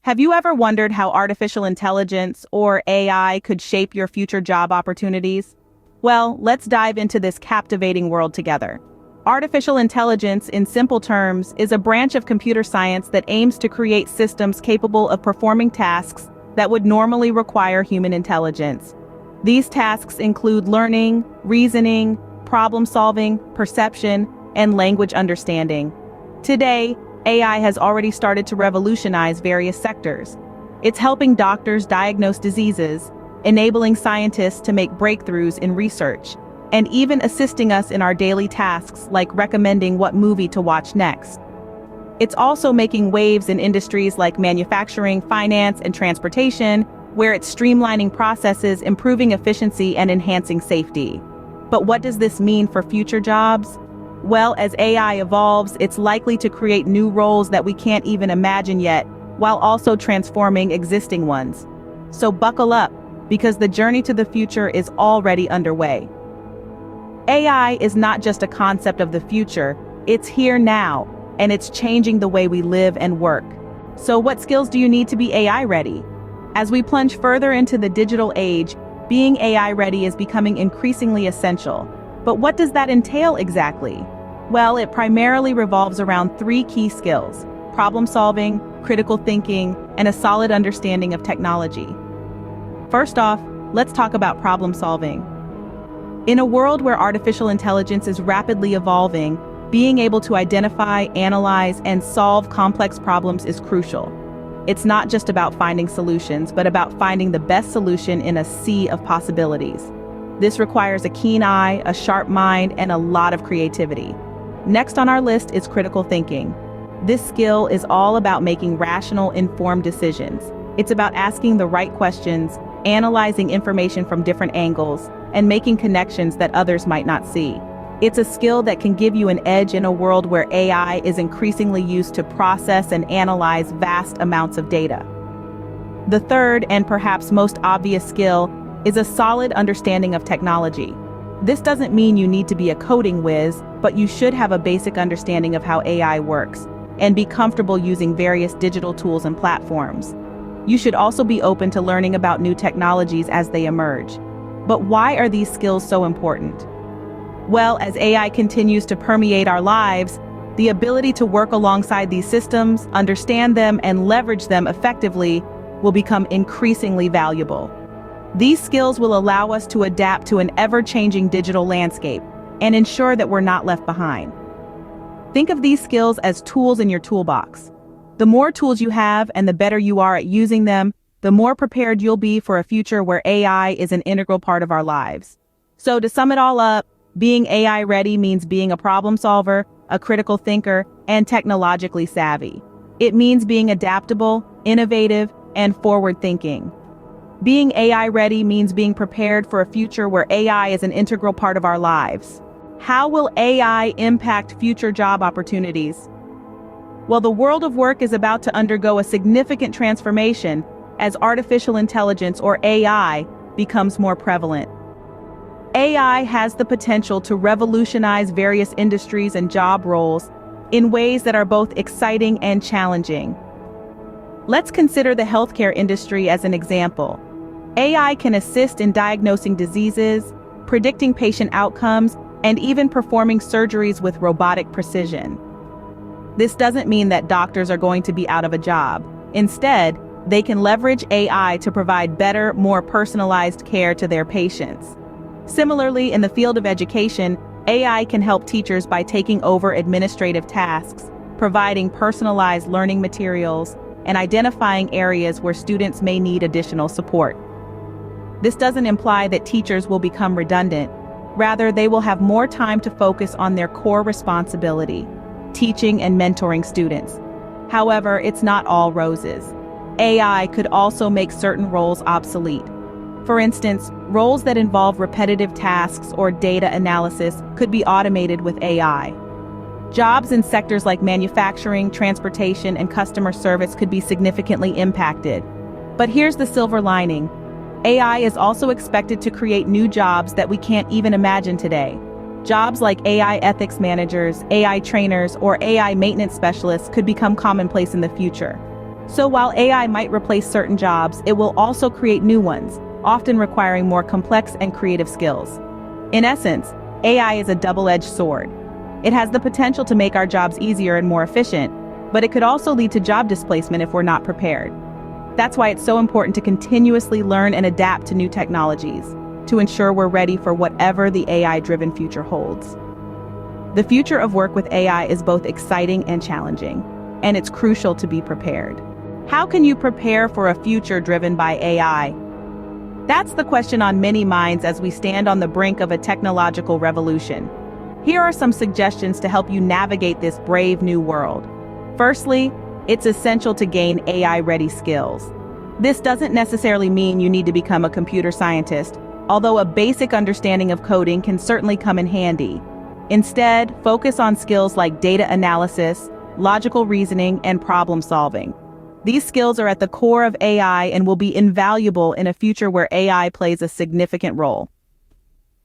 Have you ever wondered how artificial intelligence, or AI, could shape your future job opportunities? Well, let's dive into this captivating world together. Artificial intelligence, in simple terms, is a branch of computer science that aims to create systems capable of performing tasks that would normally require human intelligence. These tasks include learning, reasoning, problem-solving, perception, and language understanding. Today, AI has already started to revolutionize various sectors. It's helping doctors diagnose diseases, enabling scientists to make breakthroughs in research, and even assisting us in our daily tasks like recommending what movie to watch next. It's also making waves in industries like manufacturing, finance, and transportation, where it's streamlining processes, improving efficiency, and enhancing safety. But what does this mean for future jobs? Well, as AI evolves, it's likely to create new roles that we can't even imagine yet, while also transforming existing ones. So buckle up, because the journey to the future is already underway. AI is not just a concept of the future, it's here now, and it's changing the way we live and work. So what skills do you need to be AI ready? As we plunge further into the digital age, being AI ready is becoming increasingly essential. But what does that entail exactly? Well, it primarily revolves around three key skills: problem solving, critical thinking, and a solid understanding of technology. First off, let's talk about problem solving. In a world where artificial intelligence is rapidly evolving, being able to identify, analyze, and solve complex problems is crucial. It's not just about finding solutions, but about finding the best solution in a sea of possibilities. This requires a keen eye, a sharp mind, and a lot of creativity. Next on our list is critical thinking. This skill is all about making rational, informed decisions. It's about asking the right questions, analyzing information from different angles, and making connections that others might not see. It's a skill that can give you an edge in a world where AI is increasingly used to process and analyze vast amounts of data. The third, and perhaps most obvious skill, is a solid understanding of technology. This doesn't mean you need to be a coding whiz, but you should have a basic understanding of how AI works, and be comfortable using various digital tools and platforms. You should also be open to learning about new technologies as they emerge. But why are these skills so important? Well, as AI continues to permeate our lives, the ability to work alongside these systems, understand them, and leverage them effectively will become increasingly valuable. These skills will allow us to adapt to an ever-changing digital landscape and ensure that we're not left behind. Think of these skills as tools in your toolbox. The more tools you have and the better you are at using them, the more prepared you'll be for a future where AI is an integral part of our lives. So to sum it all up, being AI ready means being a problem solver, a critical thinker, and technologically savvy. It means being adaptable, innovative, and forward-thinking. Being AI ready means being prepared for a future where AI is an integral part of our lives. How will AI impact future job opportunities? Well, the world of work is about to undergo a significant transformation as artificial intelligence, or AI, becomes more prevalent. AI has the potential to revolutionize various industries and job roles in ways that are both exciting and challenging. Let's consider the healthcare industry as an example. AI can assist in diagnosing diseases, predicting patient outcomes, and even performing surgeries with robotic precision. This doesn't mean that doctors are going to be out of a job. Instead, they can leverage AI to provide better, more personalized care to their patients. Similarly, in the field of education, AI can help teachers by taking over administrative tasks, providing personalized learning materials, and identifying areas where students may need additional support. This doesn't imply that teachers will become redundant. Rather, they will have more time to focus on their core responsibility, teaching and mentoring students. However, it's not all roses. AI could also make certain roles obsolete. For instance, roles that involve repetitive tasks or data analysis could be automated with AI. Jobs in sectors like manufacturing, transportation, and customer service could be significantly impacted. But here's the silver lining. AI is also expected to create new jobs that we can't even imagine today. Jobs like AI ethics managers, AI trainers, or AI maintenance specialists could become commonplace in the future. So while AI might replace certain jobs, it will also create new ones, often requiring more complex and creative skills. In essence, AI is a double-edged sword. It has the potential to make our jobs easier and more efficient, but it could also lead to job displacement if we're not prepared. That's why it's so important to continuously learn and adapt to new technologies, to ensure we're ready for whatever the AI-driven future holds. The future of work with AI is both exciting and challenging, and it's crucial to be prepared. How can you prepare for a future driven by AI? That's the question on many minds as we stand on the brink of a technological revolution. Here are some suggestions to help you navigate this brave new world. Firstly, it's essential to gain AI-ready skills. This doesn't necessarily mean you need to become a computer scientist, although a basic understanding of coding can certainly come in handy. Instead, focus on skills like data analysis, logical reasoning, and problem solving. These skills are at the core of AI and will be invaluable in a future where AI plays a significant role.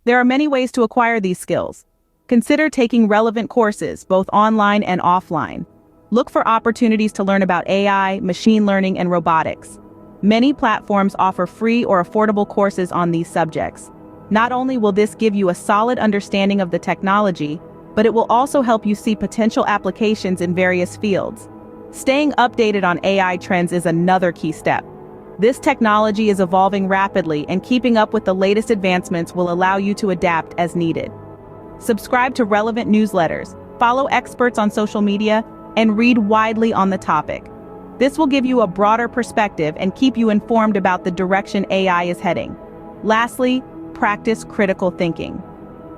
There are many ways to acquire these skills. Consider taking relevant courses, both online and offline. Look for opportunities to learn about AI, machine learning, and robotics. Many platforms offer free or affordable courses on these subjects. Not only will this give you a solid understanding of the technology, but it will also help you see potential applications in various fields. Staying updated on AI trends is another key step. This technology is evolving rapidly, and keeping up with the latest advancements will allow you to adapt as needed. Subscribe to relevant newsletters, follow experts on social media, and read widely on the topic. This will give you a broader perspective and keep you informed about the direction AI is heading. Lastly, practice critical thinking.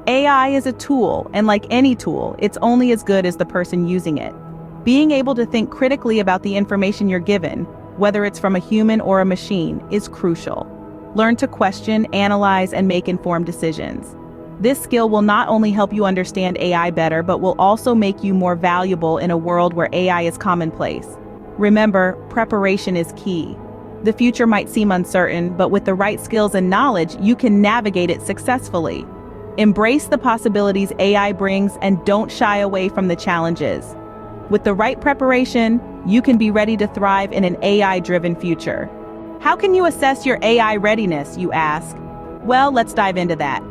AI is a tool, and like any tool, it's only as good as the person using it. Being able to think critically about the information you're given, whether it's from a human or a machine, is crucial. Learn to question, analyze, and make informed decisions. This skill will not only help you understand AI better, but will also make you more valuable in a world where AI is commonplace. Remember, preparation is key. The future might seem uncertain, but with the right skills and knowledge, you can navigate it successfully. Embrace the possibilities AI brings and don't shy away from the challenges. With the right preparation, you can be ready to thrive in an AI-driven future. How can you assess your AI readiness, you ask? Well, let's dive into that.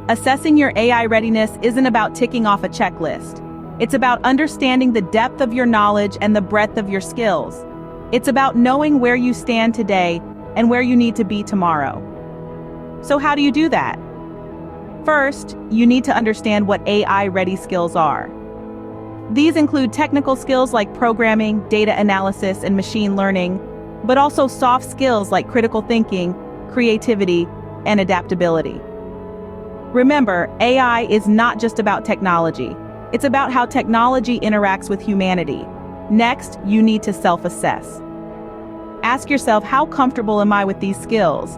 Assessing your AI readiness isn't about ticking off a checklist. It's about understanding the depth of your knowledge and the breadth of your skills. It's about knowing where you stand today and where you need to be tomorrow. So how do you do that? First, you need to understand what AI-ready skills are. These include technical skills like programming, data analysis, and machine learning, but also soft skills like critical thinking, creativity, and adaptability. Remember, AI is not just about technology. It's about how technology interacts with humanity. Next, you need to self-assess. Ask yourself, how comfortable am I with these skills?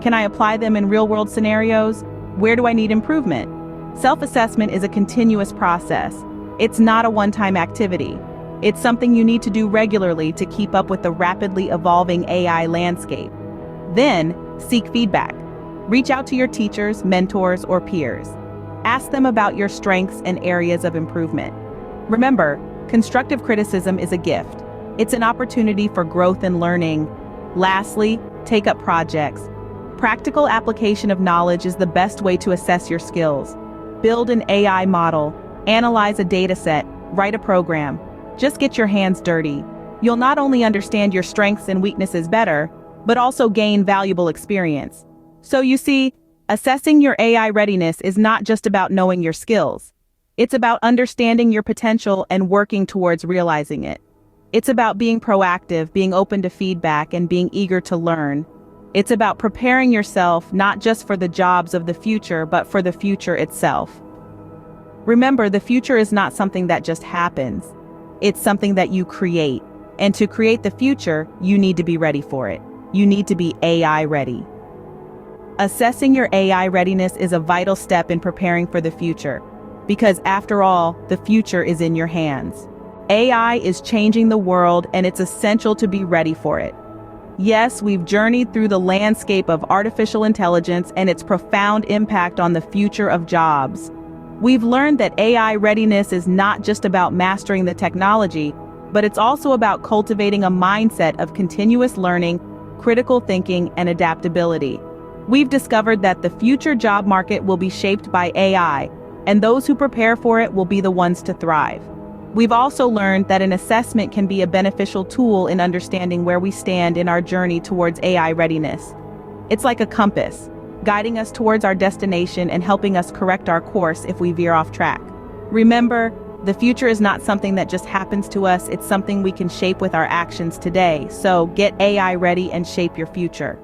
Can I apply them in real-world scenarios? Where do I need improvement? Self-assessment is a continuous process. It's not a one-time activity. It's something you need to do regularly to keep up with the rapidly evolving AI landscape. Then, seek feedback. Reach out to your teachers, mentors, or peers. Ask them about your strengths and areas of improvement. Remember, constructive criticism is a gift. It's an opportunity for growth and learning. Lastly, take up projects. Practical application of knowledge is the best way to assess your skills. Build an AI model, analyze a dataset, write a program. Just get your hands dirty. You'll not only understand your strengths and weaknesses better, but also gain valuable experience. So you see, assessing your AI readiness is not just about knowing your skills. It's about understanding your potential and working towards realizing it. It's about being proactive, being open to feedback, and being eager to learn. It's about preparing yourself not just for the jobs of the future, but for the future itself. Remember, the future is not something that just happens. It's something that you create. And to create the future, you need to be ready for it. You need to be AI ready. Assessing your AI readiness is a vital step in preparing for the future, because after all, the future is in your hands. AI is changing the world, and it's essential to be ready for it. Yes, we've journeyed through the landscape of artificial intelligence and its profound impact on the future of jobs. We've learned that AI readiness is not just about mastering the technology, but it's also about cultivating a mindset of continuous learning, critical thinking, and adaptability. We've discovered that the future job market will be shaped by AI, and those who prepare for it will be the ones to thrive. We've also learned that an assessment can be a beneficial tool in understanding where we stand in our journey towards AI readiness. It's like a compass, guiding us towards our destination and helping us correct our course if we veer off track. Remember, the future is not something that just happens to us, it's something we can shape with our actions today. So get AI ready and shape your future.